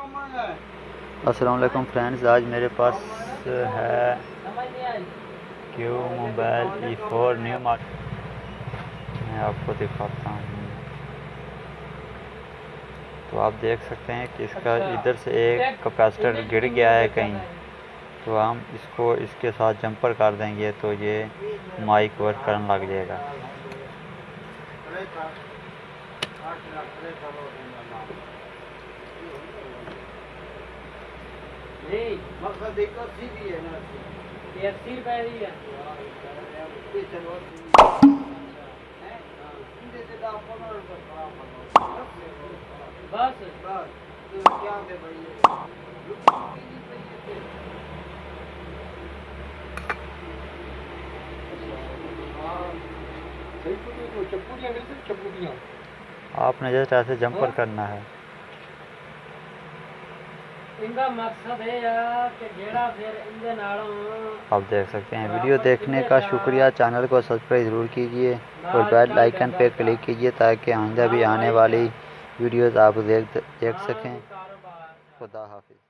अस्सलाम वालेकुम फ्रेंड्स, आज मेरे पास है Qmobile E4 न्यू मॉडल। मैं आपको दिखाता हूँ। तो आप देख सकते हैं कि इसका इधर से एक कैपेसिटर गिर गया है कहीं, तो हम इसको इसके साथ जंपर कर देंगे तो ये माइक वर्क करने लग जाएगा। बस आपने जस्ट ऐसे जंपर करना है। इनका मकसद है यार कि जेड़ा फिर इनके नालों आप देख सकते हैं। वीडियो देखने का शुक्रिया। चैनल को सब्सक्राइब ज़रूर कीजिए और बेल आइकन पे क्लिक कीजिए ताकि आइंदा भी आने वाली वीडियोस आप देख सकें। खुदा हाफिज़।